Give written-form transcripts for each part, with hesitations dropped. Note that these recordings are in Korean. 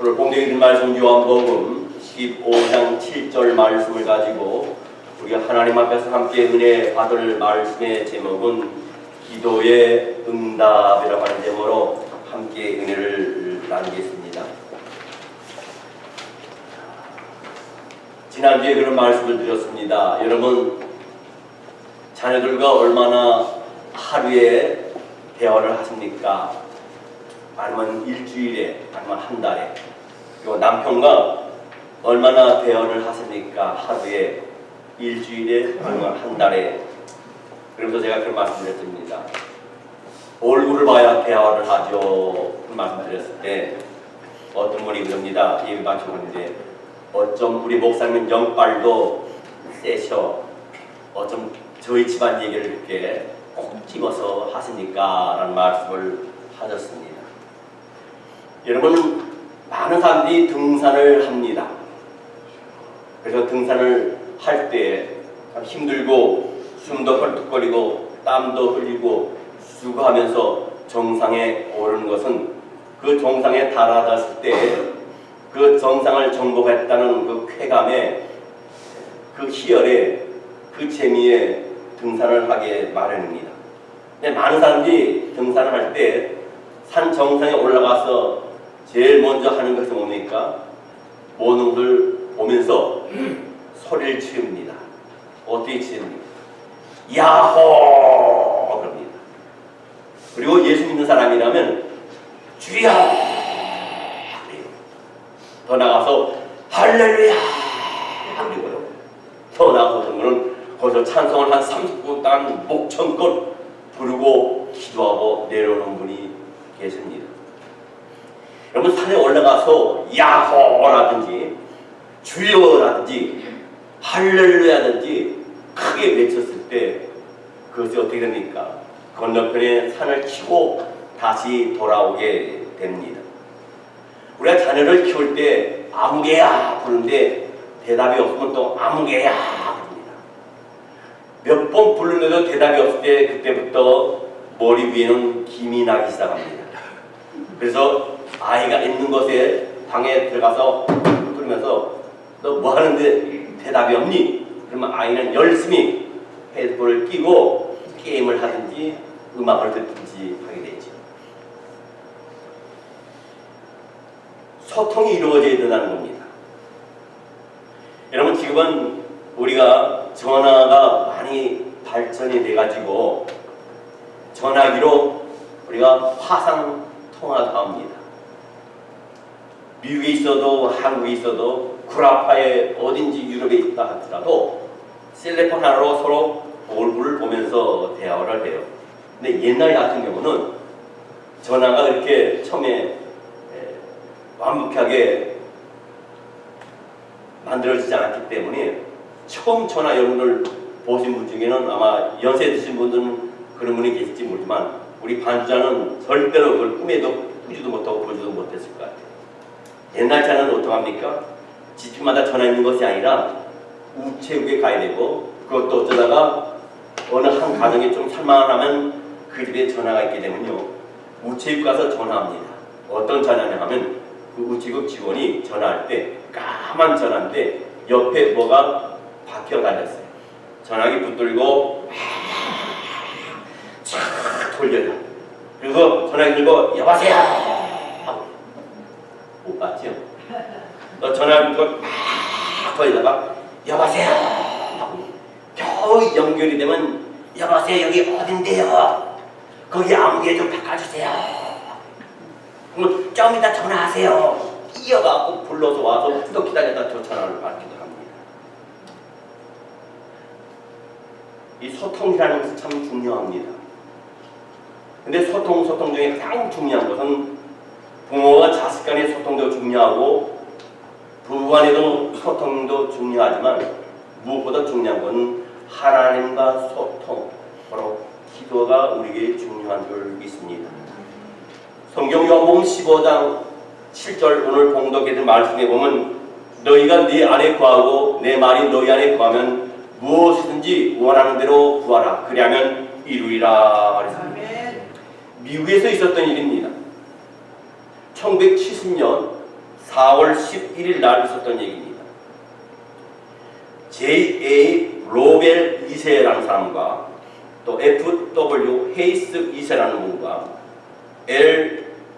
오늘 봉독해 드린 말씀 요한복음 15장 7절 말씀을 가지고 우리가 하나님 앞에서 함께 은혜 받을 말씀의 제목은 기도의 응답이라고 하는 제목으로 함께 은혜를 나누겠습니다. 지난주에 그런 말씀을 드렸습니다. 여러분, 자녀들과 얼마나 하루에 대화를 하십니까? 아니면 일주일에, 아니면 한 달에? 그리고 남편과 얼마나 대화를 하십니까? 하루에, 일주일에, 아니면 한 달에? 그러면서 제가 그런 말씀을 드렸습니다. 얼굴을 봐야 대화를 하죠. 그 말씀을 드렸을 때 어떤 분이 그럽니다. 예비 바치는데 어쩜 우리 목사님은 영빨도 세셔. 어쩜 저희 집안 얘기를 이렇게 꼭 집어서 하십니까? 라는 말씀을 하셨습니다. 여러분, 많은 사람들이 등산을 합니다. 그래서 등산을 할 때 힘들고 숨도 헐떡거리고 땀도 흘리고 수고하면서 정상에 오르는 것은 그 정상에 달아났을 때 그 정상을 정복했다는 그 쾌감에, 그 희열에, 그 재미에 등산을 하게 마련입니다. 근데 많은 사람들이 등산을 할 때 산 정상에 올라가서 제일 먼저 하는 것이 뭡니까? 모든 걸 보면서 소리를 지릅니다. 어떻게 지릅니까? 야호! 그럽니다. 그리고 예수 믿는 사람이라면 주여! 더 나가서 할렐루야! 그리고요. 더 나가서 어떤 분은 거기서 찬송을 한 30분 동안 목청껏 부르고 기도하고 내려오는 분이 계십니다. 여러분, 산에 올라가서 야호라든지 주여라든지 할렐루야든지 크게 외쳤을 때 그것이 어떻게 됩니까? 건너편에 산을 치고 다시 돌아오게 됩니다. 우리가 자녀를 키울 때 아무개야 부르는데 대답이 없으면 또 아무개야 부릅니다. 몇 번 부르는데도 대답이 없을 때 그때부터 머리 위에는 김이 나기 시작합니다. 그래서 아이가 있는 곳에 방에 들어가서 부르면서 너 뭐 하는데 대답이 없니? 그러면 아이는 열심히 헤드폰을 끼고 게임을 하든지 음악을 듣든지 하게 되죠. 소통이 이루어져야 된다는 겁니다. 여러분, 지금은 우리가 전화가 많이 발전이 돼가지고 전화기로 우리가 화상 통화도 합니다. 미국에 있어도 한국에 있어도 구라파에 어딘지 유럽에 있다 하더라도 셀레폰 하나로 서로 얼굴을 보면서 대화를 해요. 근데 옛날 같은 경우는 전화가 이렇게 처음에 완벽하게 만들어지지 않았기 때문에 처음 전화 여러분들 보신 분 중에는 아마 연세 드신 분들은 그런 분이 계실지 모르지만 우리 반주자는 절대로 그걸 꿈에도 꾸지도 못하고 보지도 못했을 것 같아요. 옛날 전화는 어떡합니까? 집집마다 전화 있는 것이 아니라 우체국에 가야 되고 그것도 어쩌다가 어느 한 가정에 좀 살만하면 그 집에 전화가 있게 되면요 우체국 가서 전화합니다. 어떤 전화냐 하면 그 우체국 직원이 전화할 때 까만 전화인데 옆에 뭐가 박혀 달렸어요. 전화기 붙들고 쫙 돌려요. 그리고 전화기 들고 여보세요 하고 못 봤죠? 전화기 들고 막 돌리다가 여보세요 하고 겨우 연결이 되면 여보세요 여기 어딘데요? 거기 아무개 좀 바꿔주세요. 그럼 좀 이따 전화하세요. 이어가고 불러서 와서 또 기다렸다 저 전화를 받기도 합니다. 이 소통이라는 것이 참 중요합니다. 근데 소통 중에 가장 중요한 것은 부모와 자식 간의 소통도 중요하고 부부 간에도 소통도 중요하지만 무엇보다 중요한 것은 하나님과 소통, 바로 기도가 우리에게 중요한 줄 믿습니다. 성경 요한복음 15장 7절 오늘 봉독해드린 말씀에 보면 너희가 네 안에 구하고 내 말이 너희 안에 구하면 무엇이든지 원하는 대로 구하라. 그리하면 이루리라 말했습니다. 미국에서 있었던 일입니다. 1970년 4월 11일 날 있었던 얘기입니다. J.A. 로벨 2세라는 사람과 또 F.W. 헤이스 2세라는 분과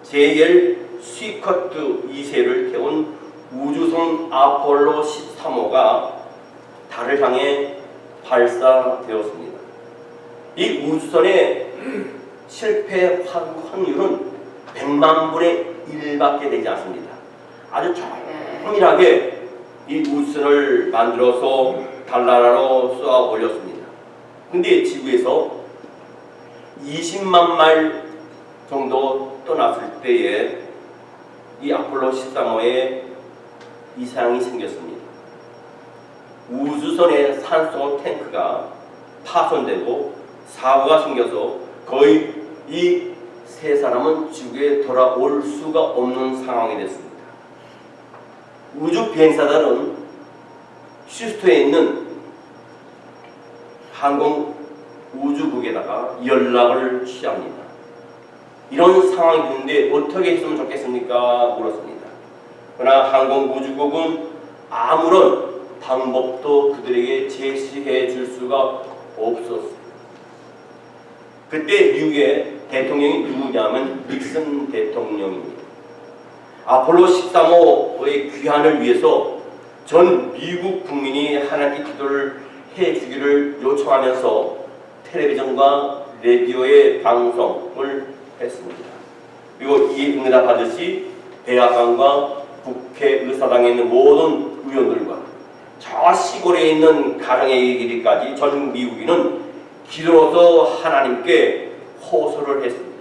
J.L. 스위커트 2세를 태운 우주선 아폴로 13호가 달을 향해 발사되었습니다. 이 우주선의 실패 확률은 100만 분의 1밖에 되지 않습니다. 아주 정밀하게 이 우주선을 만들어서 달나라로 쏘아 올렸습니다. 근데 지구에서 20만 마일 정도 떠났을 때에 이 아폴로 13호에 이상이 생겼습니다. 우주선의 산소 탱크가 파손되고 사고가 생겨서 거의 이 세 사람은 지구에 돌아올 수가 없는 상황이 됐습니다. 우주 비행사들은 휴스턴에 있는 항공 우주국에다가 연락을 취합니다. 이런 상황이 있는데 어떻게 했으면 좋겠습니까? 물었습니다. 그러나 항공 우주국은 아무런 방법도 그들에게 제시해 줄 수가 없었습니다. 그때 미국의 대통령이 누구냐면 닉슨 대통령입니다. 아폴로 13호의 귀환을 위해서 전 미국 국민이 하나님께 기도를 해주기를 요청하면서 텔레비전과 라디오의 방송을 했습니다. 그리고 이 응답하듯이 백악관과 국회의사당에 있는 모든 의원들과 저 시골에 있는 가정에 이르기까지 전 미국인은 기도로서 하나님께 호소를 했습니다.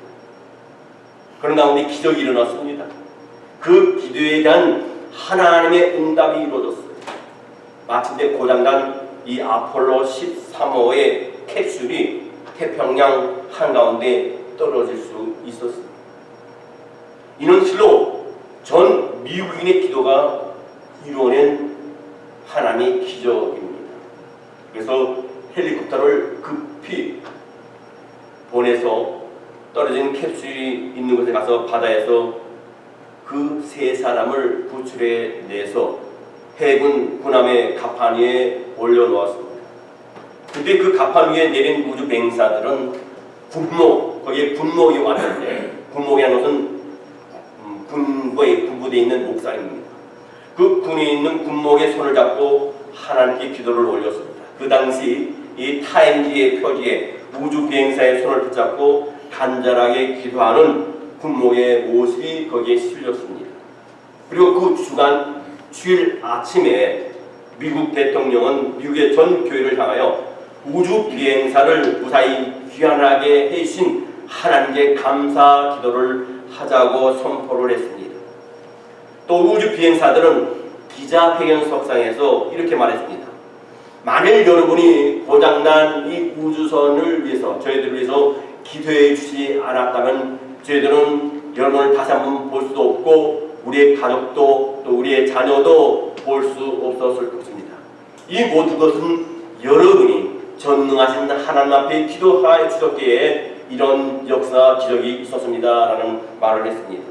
그런 가운데 기적이 일어났습니다. 그 기도에 대한 하나님의 응답이 이루어졌어요. 마침내 고장난 이 아폴로 13호의 캡슐이 태평양 한가운데 떨어질 수 있었습니다. 이는 실로 전 미국인의 기도가 이루어낸 하나님의 기적입니다. 그래서 헬리콥터를 급히 보내서 떨어진 캡슐이 있는 곳에 가서 바다에서 그 세 사람을 구출해내서 해군 군함의 갑판 위에 올려놓았습니다. 그때 그 갑판 위에 내린 우주 비행사들은 거기에 군목이 왔는데, 군목이라는 것은 군부에 군부대에 있는 목사입니다. 그 군에 있는 군목의 손을 잡고 하나님께 기도를 올렸습니다. 그 당시 이 타임지의 표지에 우주 비행사의 손을 붙잡고 간절하게 기도하는 군목의 모습이 거기에 실렸습니다. 그리고 그 주간 주일 아침에 미국 대통령은 미국의 전 교회를 향하여 우주 비행사를 무사히 귀환하게 해주신 하나님께 감사 기도를 하자고 선포를 했습니다. 또 우주 비행사들은 기자회견석상에서 이렇게 말했습니다. 만일 여러분이 고장난 이 우주선을 위해서, 저희들을 위해서 기도해 주지 않았다면 저희들은 여러분을 다시 한번 볼 수도 없고 우리의 가족도 또 우리의 자녀도 볼 수 없었을 것입니다. 이 모든 것은 여러분이 전능하신 하나님 앞에 기도하여 주셨기에 이런 역사 기적이 있었습니다 라는 말을 했습니다.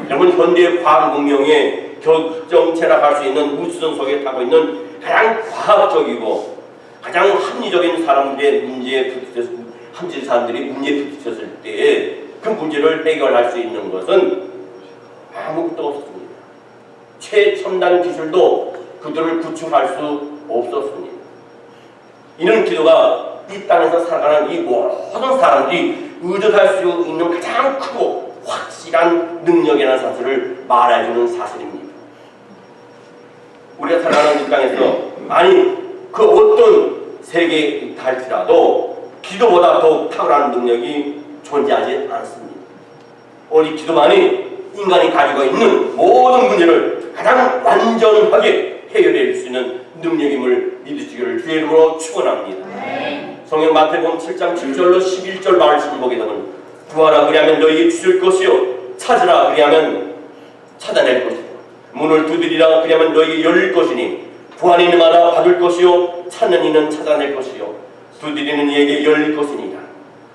여러분, 현대 과학 문명에 결정 체락할 수 있는 우주선 속에 타고 있는 가장 과학적이고 가장 합리적인 사람들의 합리적인 사람들이 문제에 부딪혔을 때에 그 문제를 해결할 수 있는 것은 아무것도 없었습니다. 최첨단 기술도 그들을 구출할 수 없었습니다. 이는 기도가 이 땅에서 살아가는 이 모든 사람들이 의존할 수 있는 가장 크고 확실한 능력이라는 사실을 말해주는 사실입니다. 우리가 살아가는 이 땅에서 아니 그 어떤 세계에 할지라도 기도보다 더 탁월한 능력이 존재하지 않습니다. 오직 기도만이 인간이 가지고 있는 모든 문제를 가장 완전하게 해결해 줄 수 있는 능력임을 믿으시기를 주의 이름으로 축원합니다. 성경 마태복음 7장 7절로 11절 말씀을 보게 되면 구하라 그리하면 너희에게 주실 것이요 찾으라 그리하면 찾아낼 것이요 문을 두드리라 그리하면 너희에게 열릴 것이니 구하는 이마다 받을 것이요 찾는 이는 찾아낼 것이요 두드리는 이에게 열릴 것이니라.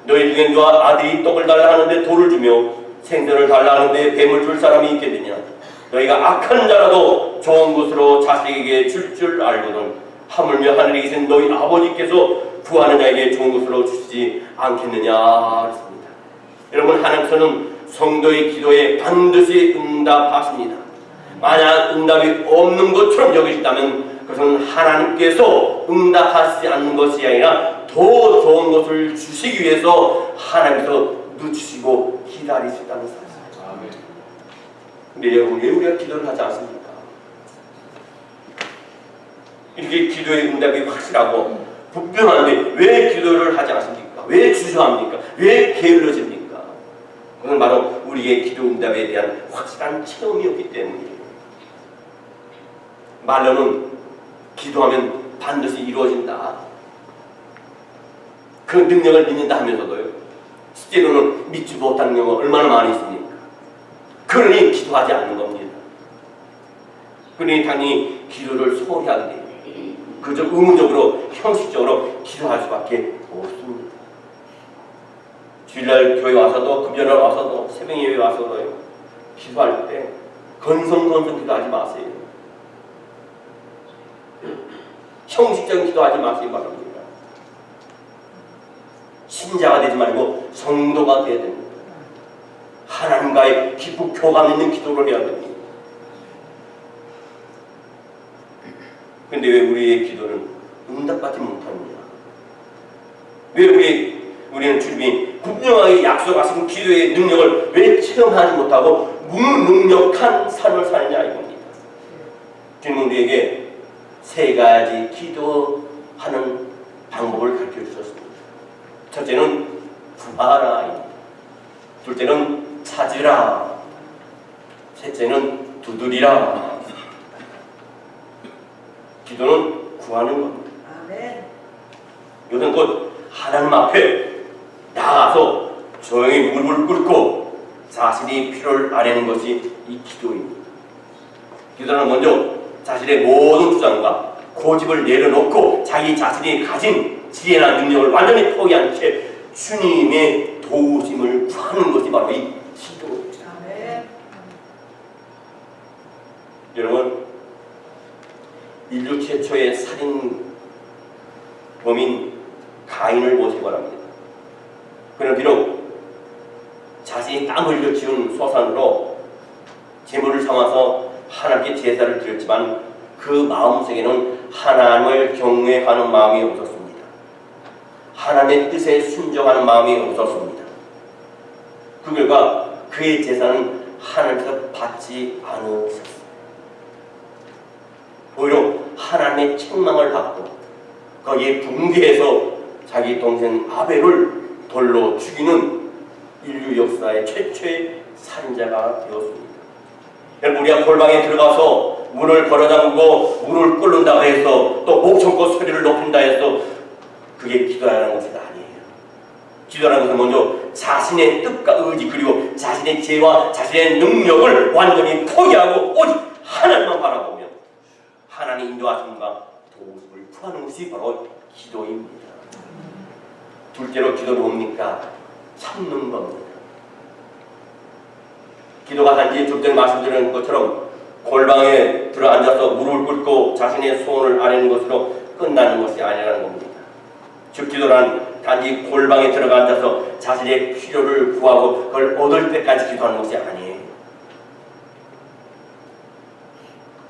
너희 중에 누가 아들이 떡을 달라 하는데 돌을 주며 생선을 달라 하는데 뱀을 줄 사람이 있겠느냐. 너희가 악한 자라도 좋은 것으로 자식에게 줄 줄 알거든 하물며 하늘에 계신 너희 아버지께서 구하는 자에게 좋은 것으로 주시지 않겠느냐 했습니다. 여러분, 하나님께서는 성도의 기도에 반드시 응답하십니다. 만약 응답이 없는 것처럼 여기시다면 그것은 하나님께서 응답하시지 않는 것이 아니라 더 좋은 것을 주시기 위해서 하나님께서 늦추시고 기다리시다는 사실입니다. 근데 여러분, 왜 우리가 기도를 하지 않습니까? 이렇게 기도의 응답이 확실하고 분명한데 왜 기도를 하지 않습니까? 왜 주저합니까? 왜 게을러집니까? 그건 바로 우리의 기도 응답에 대한 확실한 체험이었기 때문이에요. 말로는 기도하면 반드시 이루어진다, 그 능력을 믿는다 하면서도요, 실제로는 믿지 못하는 경우가 얼마나 많이 있습니까? 그러니 기도하지 않는 겁니다. 그러니 당연히 기도를 소홀히 하는데 그저 의무적으로 형식적으로 기도할 수밖에 없습니다. 주일날 교회 와서도, 금요일날 와서도, 새벽 예배 와서도 기도할 때 건성건성 기도하지 마세요. 형식적인 기도하지 마시기 바랍니다. 신자가 되지 말고 성도가 되어야 됩니다. 하나님과의 깊은 교감 있는 기도를 해야 됩니다. 그런데 왜 우리의 기도는 응답받지 못합니다? 왜 우리는 주님이 분명하게 약속하신 기도의 능력을 왜 체험하지 못하고 무능력한 삶을 사느냐 이겁니다. 주님은 우리에게 세 가지 기도하는 방법을 가르쳐 주셨습니다. 첫째는 구하라, 둘째는 찾으라, 셋째는 두드리라. 기도는 구하는 겁니다. 아멘. 이것은 곧 하나님 앞에 나가서 조용히 무릎을 꿇고 자신이 필요를 아뢰는 것이 이 기도입니다. 기도는 먼저 자신의 모든 주장과 고집을 내려놓고 자기 자신이 가진 지혜나 능력을 완전히 포기한 채 주님의 도우심을 구하는 것이 바로 이 기도입니다. 여러분, 인류 최초의 살인범인 가인을 보시기 바랍니다. 그는 비록 자신이 땀 흘려 지은 소산으로 제물을 삼아서 하나님께 제사를 드렸지만 그 마음속에는 하나님을 경외하는 마음이 없었습니다. 하나님의 뜻에 순종하는 마음이 없었습니다. 그 결과 그의 제사는 하나님께서 받지 않으셨습니다. 오히려 하나님의 책망을 받고 거기에 붕괴해서 자기 동생 아벨을 돌로 죽이는 인류 역사의 최초의 살인자가 되었습니다. 여러분, 우리가 골방에 들어가서 문을 걸어잠그고 문을 끓는다고 해서 또 목 참고 소리를 높인다 해서 그게 기도하는 것이 아니에요. 기도하는 것은 먼저 자신의 뜻과 의지 그리고 자신의 지혜와 자신의 능력을 완전히 포기하고 오직 하나님만 바라보며 하나님 인도하심과 도우심을 구하는 것이 바로 기도입니다. 둘째로 기도는 뭡니까? 참는 겁니다. 기도가 단지 좀 전에 말씀드린 것처럼 골방에 들어앉아서 무릎을 꿇고 자신의 소원을 아뢰는 것으로 끝나는 것이 아니라는 겁니다. 즉, 기도란 단지 골방에 들어가 앉아서 자신의 필요를 구하고 그걸 얻을 때까지 기도하는 것이 아니에요.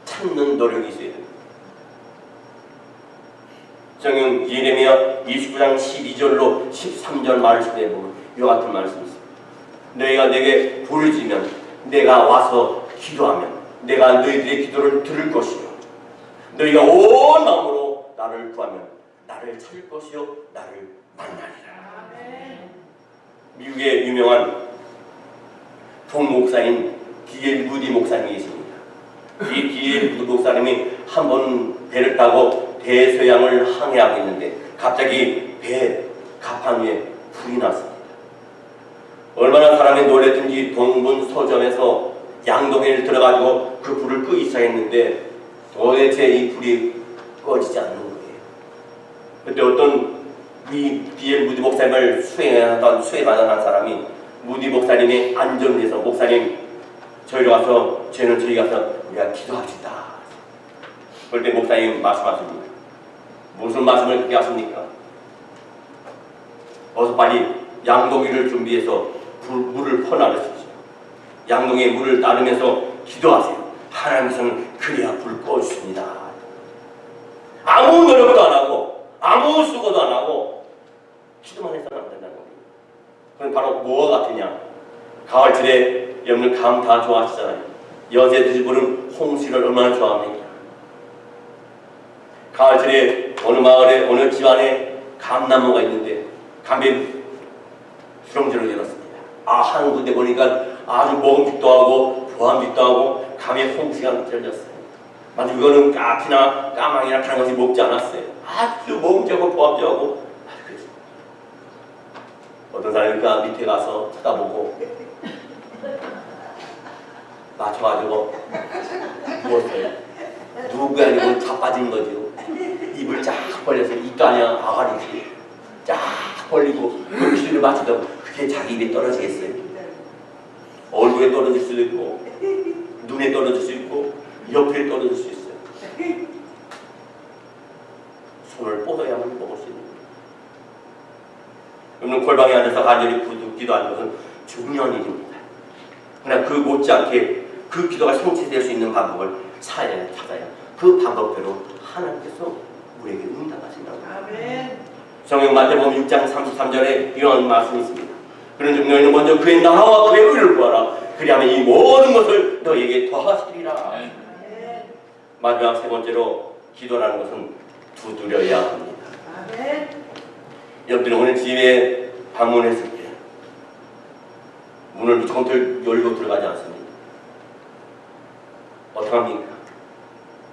참는 노력이 있어야 됩니다. 성경 예레미야 29장 12절로 13절 말씀에 보면 이와 같은 말씀이 있습니다. 너희가 내게 부르짖으면 내가 와서 기도하면 내가 너희들의 기도를 들을 것이요 너희가 온 마음으로 나를 구하면 나를 찾을 것이요 나를 만나리라. 미국의 유명한 동목사인 D.L. 무디 목사님이 계십니다. 이 D.L. 무디 목사님이 한 번 배를 타고 대서양을 항해하고 있는데 갑자기 배 갑판 위에 불이 났습니다. 얼마나 사람이 놀랬든지 동분서점에서 양동이를 들어가지고 그 불을 끄기 시작했는데 도대체 이 불이 꺼지지 않는 거예요. 그때 어떤 이 D.L. 무디 목사님을 수행하던 한 사람이 무디 목사님의 안전을 위해서 목사님 저희로 가서 저희 가서 우리가 기도합시다. 그럴 때 목사님 말씀하십니다. 무슨 말씀을 그렇게 하십니까? 어서 빨리 양동이를 준비해서 물을 퍼나르십시오. 양동이의 물을 따르면서 기도하세요. 하나님께서는 그래야 불 꺼주십니다. 아무 노력도 안 하고 아무 수고도 안 하고 기도만 해서는 안 된다는 겁니다. 그럼 바로 뭐가 같으냐? 가을철에 여러분들 감 다 좋아하시잖아요. 여제들이 부른 홍시를 얼마나 좋아합니까? 가을철에 어느 마을에 어느 집안에 감나무가 있는데 감에 주렁주렁 열었습니다. 한 군데 보니까 아주 먹음직도 하고 보암직도 하고 감에 홍시가 떨렸어요. 마치 그거는 까치나 까망이나 다른 것이 먹지 않았어요. 아주 먹음직하고 보암직하고 그랬어요. 어떤 사람이 그 밑에 가서 쳐다보고 맞춰가지고 누웠어요. 누구가 아니고 자빠진 거죠. 입을 쫙 벌려서 입도 아니야 아가리지 쫙 벌리고 그 기준을 맞추다 그게 자기 입에 떨어지겠어요? 얼굴에 떨어질 수도 있고 눈에 떨어질 수 있고 옆에 떨어질 수 있어요. 손을 뻗어야만 먹을 수 있는 거예요. 여러분 골방에 앉아서 간절히 기도하는 것은 중요한 일입니다. 그러나 그 못지않게 그 기도가 성취될 수 있는 방법을 찾아야 그 방법대로 하나님께서 우리에게 응답하신다고 합니다. 성경 마태복음 6장 33절에 이런 말씀이 있습니다. 그런즉 너희는 먼저 그의 나라와 그의 의를 구하라. 그리하면 이 모든 것을 너희에게 더하시리라. 마지막 세 번째로 기도라는 것은 두드려야 합니다. 여러분들 오늘 집에 방문했을 때 문을 무조건 열고 들어가지 않습니다. 어떡합니까?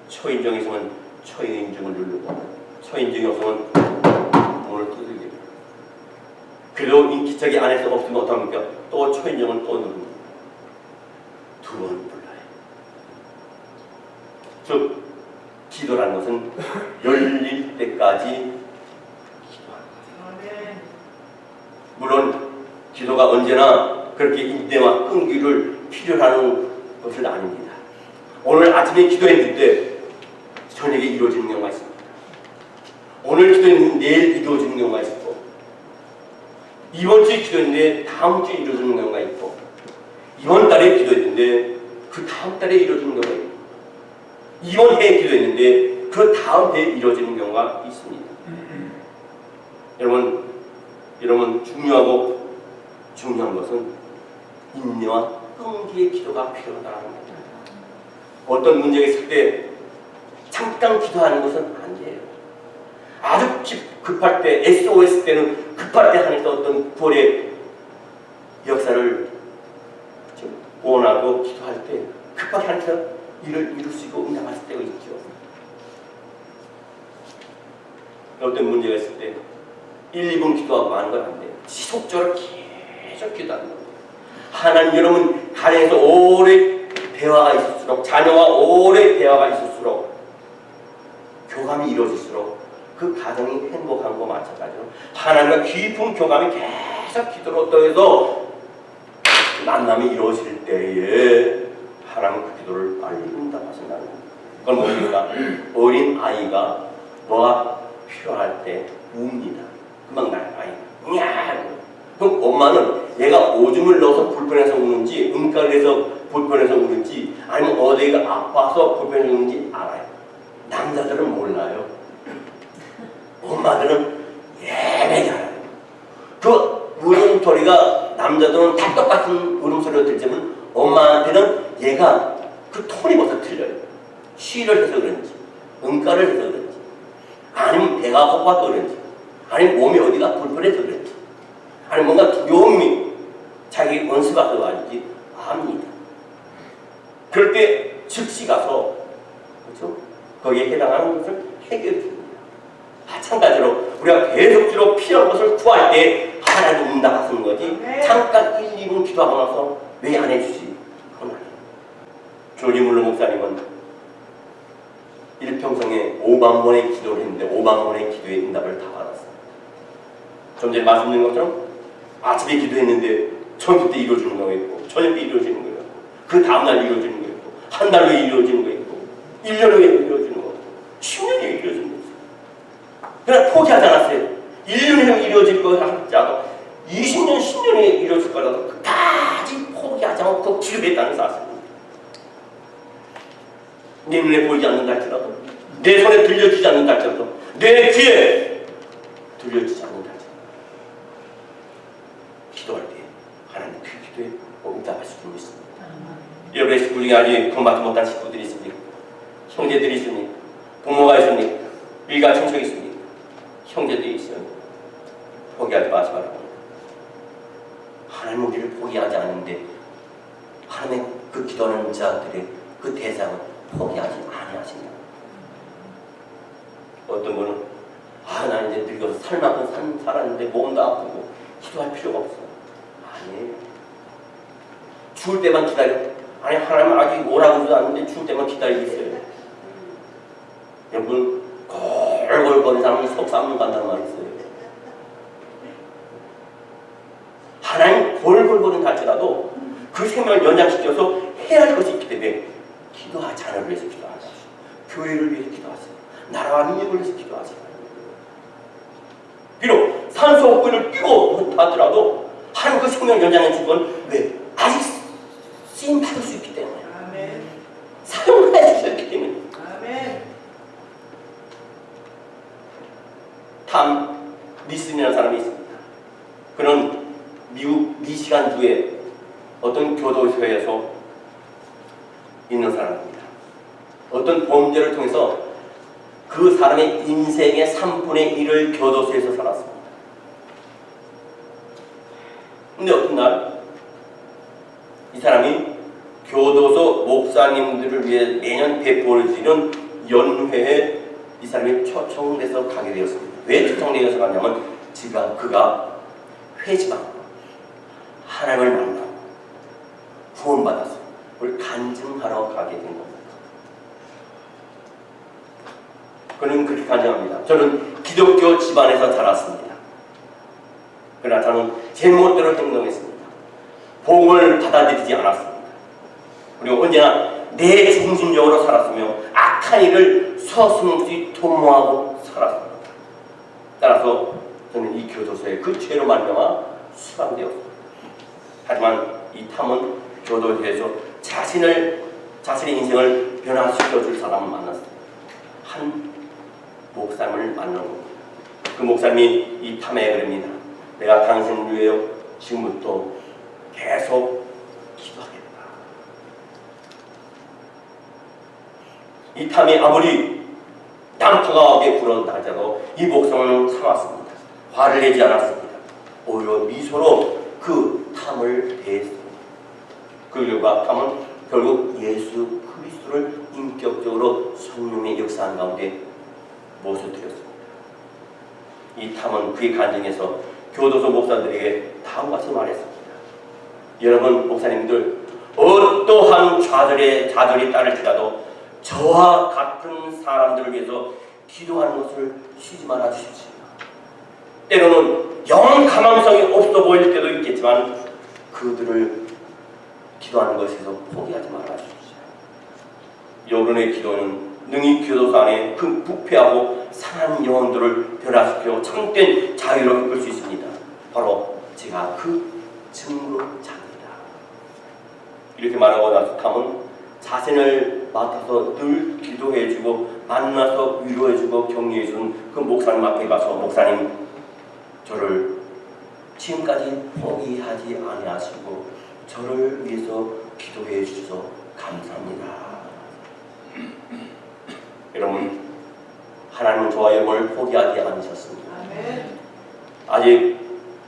초인종이 있으면 초인종을 누르고 초인종이 없으면 문을 두들기고 그래도 기척이 안에서 없으면 어떡합니까? 또 초인종을 또 누릅니다. 두 번 불러요. 즉 기도라는 것은 열릴 때까지 기도합니다. 물론 기도가 언제나 그렇게 인내와 끈기를 필요로 하는 것은 아닙니다. 오늘 아침에 기도했는데 저녁에 이루어지는 경우가 있습니다. 오늘 기도했는데 내일 이루어지는 경우가 있고 이번 주에 기도했는데 다음 주에 이루어지는 경우가 있고 이번 달에 기도했는데 그 다음 달에 이루어지는 경우가 있고 이번 해에 기도했는데 그 다음 해에 이루어지는 경우가 있습니다. 여러분 중요한 것은 인내와 끈기의 기도가 필요하다는 겁니다. 어떤 문제가 있을 때 잠깐 기도하는 것은 안 돼요. 아주 급할 때, SOS 때는 급할 때 하면서 어떤 구원의 역사를 원하고 기도할 때 급하게 하면서 일을 이룰 수 있고 응답할 때가 있죠. 어떤 문제가 있을 때 1, 2분 기도하고 마는 건 안 돼요. 지속적으로 계속 기도하는 겁니다. 하나님 여러분 가정에서 오래 대화가 있을수록 자녀와 오래 대화가 있을수록 교감이 이루어질수록 그 가정이 행복한 거 마찬가지로 하나님과 깊은 교감이 계속 기도로 더해서 만남이 이루어질 때에 하나님 그 기도를 빨리 응답하신다는 겁니다. 그건 뭡니까? 어린 아이가 뭐가 필요할 때 웁니다. 금방 나요 아이가. 그럼 엄마는 얘가 오줌을 넣어서 불편해서 우는지 음가를 해서 불편해서 우는지 아니면 어디가 아파서 불편해서 우는지 알아요. 남자들은 몰라요. 엄마들은 예매게 알아요. 그 울음소리가 남자들은 다 똑같은 울음소리가 들지만 엄마한테는 얘가 그 톤이 벌써 틀려요. 쉬를 해서 그런지 음가를 해서 그런지 아니면 배가 고파서 그런지 아니면 몸이 어디가 불편해서 그런지 아니면 뭔가 두려움이 자기 원수가 들어가는지 압니다. 그럴 때 즉시 가서 그렇죠? 거기에 해당하는 것을 해결해 줍니다. 마찬가지로 우리가 계속적으로 필요한 것을 구할 때 하나님 응답하시는 거지 잠깐 1, 2분 기도하고 나서 왜 안 해주지? 그건 아니에요. 조지 물러 목사님은 일평생에 5만 번의 기도를 했는데 5만 번의 기도의 응답을 다 받았어요. 좀 전에 말씀드린 것처럼 아침에 기도했는데 저녁 때 이루어지는 경우가 있고 저녁 때 이루어지는 거예요. 그 다음날 이루어지는 거 있고, 한 달 후에 이루어지는 거 있고, 1년 후에 이루어지는 거, 10년 후에 이루어지는 거 있어요. 그러나 포기하지 않았어요. 1년 후에 이루어질 거 할지라도 20년, 10년 후에 이루어질 거라도 끝까지 포기하지 않고 기도했다는 사실입니다. 내 눈에 보이지 않는다 할지라도, 내 손에 들려주지 않는다 할지라도, 내 귀에 들려주지 않는다 할지라도 기도할 때 하나님 그 기도에 응답할 수도 있습니다. 여러분의 식구 중에 아직 구원받지 못한 식구들이 있습니까? 형제들이 있습니까? 부모가 있습니까? 일가 친척이 있습니까? 형제들이 있어요. 포기하지 마시 바랍니다. 하나님 우리를 포기하지 않는데 하나님의 그 기도하는 자들의 그 대상은 포기하지 아니하신다. 어떤 분은 난 이제 늙어서 살 만큼 살았는데 몸도 아프고 기도할 필요가 없어. 아니에요. 죽을 때만 기다려. 아니 하나님 아직 오라고도 않는데 죽을 때만 기다리고 있어요. 여러분 골골거리는 사람은 속 삭는 간다는 말이 있어요. 하나님 골골거리는 할지라도 그 생명을 연장시켜서 해야 할 것이 있기 때문에 기도하지 않을 위해서 기도하세요. 교회를 위해서 기도하세요. 나라와 민족을 위해서 기도하세요. 비록 산소호흡기를 끼고 하더라도 하나님 그 생명 연장해 준 건 왜? 아직 쓰임 받을 수 있기 때문에. 아멘. 사용해 주셨기 때문에. 아멘. 탐 니슨이라는 사람이 있습니다. 그는 미국 미시간주의 어떤 교도소에서 있는 사람입니다. 어떤 범죄를 통해서 그 사람의 인생의 3분의 1을 교도소에서 살았습니다. 근데 어떤 날 이 사람이 교도소 목사님들을 위해 매년 베풀어지는 연회에 이 사람이 초청돼서 가게 되었습니다. 왜 초청되어서 갔냐면 그가 회심하고 하나님을 만나고 구원받아서 그걸 간증하러 가게 된 겁니다. 그는 그렇게 간증합니다. 저는 기독교 집안에서 자랐습니다. 그러나 저는 제 멋대로 행동했습니다. 복음을 받아들이지 않았습니다. 그리고 언제나 내 중심적으로 살았으며 악한 일을 서슴없이 도모하고 살았습니다. 따라서 저는 이 교도소에 그 죄로 말미암아 수감되었습니다. 하지만 이 탐은 교도소에서 자신의 인생을 변화시켜줄 사람을 만났습니다. 한 목사님을 만난 겁니다. 그 목사님이 이 탐에 그럽니다. 내가 당신을 위하여 지금부터 계속 기도하겠다. 이 탐이 아무리 양파가게 불어온다 할지라도 이 목사님을 참았습니다. 화를 내지 않았습니다. 오히려 미소로 그 탐을 대했습니다. 그 결과 탐은 결국 예수 그리스도를 인격적으로 성령의 역사한 가운데 모셔드렸습니다. 이 탐은 그의 간증에서 교도소 목사들에게 다음과 같이 말했습니다. 여러분 목사님들 어떠한 좌절이 따를지라도 저와 같은 사람들을 위해서 기도하는 것을 쉬지 말아 주십시오. 때로는 영 가망성이 없어 보일 때도 있겠지만 그들을 기도하는 것에서 포기하지 말아 주십시오. 여러분의 기도는 능히 교도소 안에 그 부패하고 상한 영혼들을 변화시켜 참된 자유를 이끌 수 있습니다. 바로 제가 그 증거로 잡니다. 이렇게 말하고 나서 탐은 자신을 맡아서 늘 기도해주고 만나서 위로해주고 격려해준 그 목사님 앞에 가서 목사님 저를 지금까지 포기하지 아니하시고 저를 위해서 기도해 주셔서 감사합니다. 여러분 하나님은 저와 여러분을 포기하지 않으셨습니다. 아직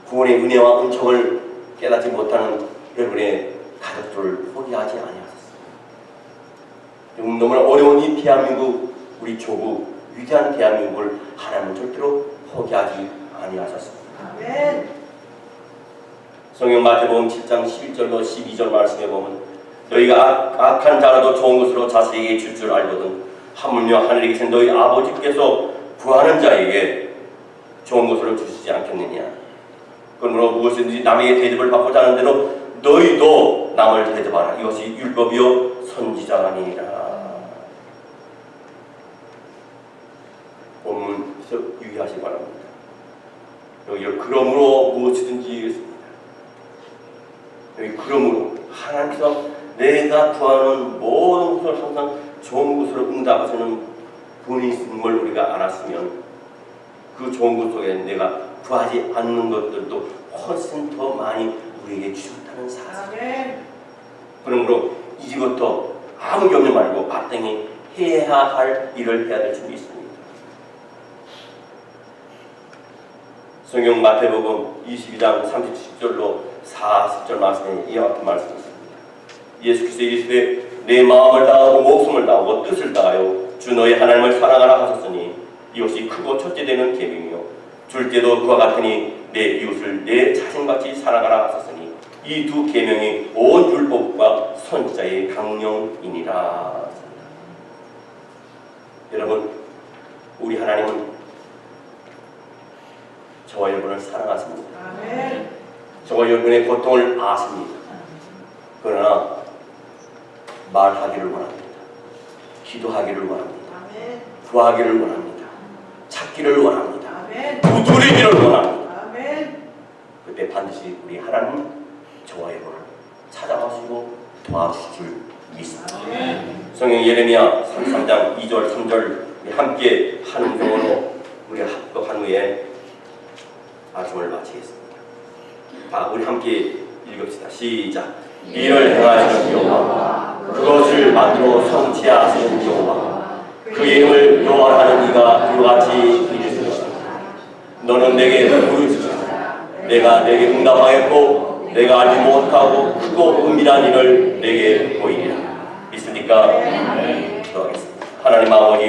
구원의 은혜와 은총을 깨닫지 못하는 여러분의 가족들을 포기하지 아니하셨습니다. 너무나 어려운 이 대한민국 우리 조국 위대한 대한민국을 하나님은 절대로 포기하지 아니하셨습니다. 성경 마태복음 7장 11절로 12절 말씀에 보면 너희가 악한 자라도 좋은 것으로 자식에게 줄 줄 알거든 하물며 하늘에 계신 너희 아버지께서 구하는 자에게 좋은 것으로 주시지 않겠느냐. 그러므로 무엇이든지 남에게 대접을 받고자 하는 대로 너희도 남을 대접하라. 이것이 율법이요 선지자니라. 본문에서 유의하시기 바랍니다. 여기 그러므로 무엇이든지 있습니다. 여기 그러므로 하나님께서 내가 구하는 모든 것을 항상 좋은 것으로 응답하시는 분이심을 우리가 알았으면 그 좋은 것 속에 내가 구하지 않는 것들도 훨씬 더 많이 우리에게 주셨다는 사실. 그러므로 이제부터 아무 염려 말고 마땅히 해야 할 일을 해야 될 줄이 있습니다. 성경 마태복음 22장 37절로 40절 말씀에 이와 같은 말씀이 있습니다. 예수께서 이르시되 내 마음을 다하고 목숨을 다하고 뜻을 다하여 주 너의 하나님을 사랑하라 하셨으니 이것이 크고 첫째 되는 계명이요 둘째도 그와 같으니 내 이웃을 내 자신같이 사랑하라 하셨으니 이 두 계명이 온 율법과 선지자의 강령이니라. 여러분, 우리 하나님은 저와 여러분을 사랑하십니다. 아멘. 저와 여러분의 고통을 아십니다. 그러나 말하기를 원합니다. 기도하기를 원합니다. 아멘. 구하기를 원합니다. 찾기를 원합니다. 아멘. 두드리기를 원합니다. 아멘. 그때 반드시 우리 하나님 저와 여러분을 찾아가시고 도와주실 줄 믿습니다. 아멘. 성경 예레미야 33장 2절 3절 함께 한 음성으로 우리가 합독한 후에 말씀을 마치겠습니다. 우리 함께 읽읍시다. 시작. 이를 행하시는 여호와, 그것을 만들어 성취하시는 여호와, 그 이름을 여호와라는 이가 이와 같이 이르시리라. 너는 내게 부르짖으라. 내가 내게 응답하였고 내가 알지 못하고 크고 은밀한 일을 내게 보이리라. 있으니까 기도하겠습니다. 하나님 아버지,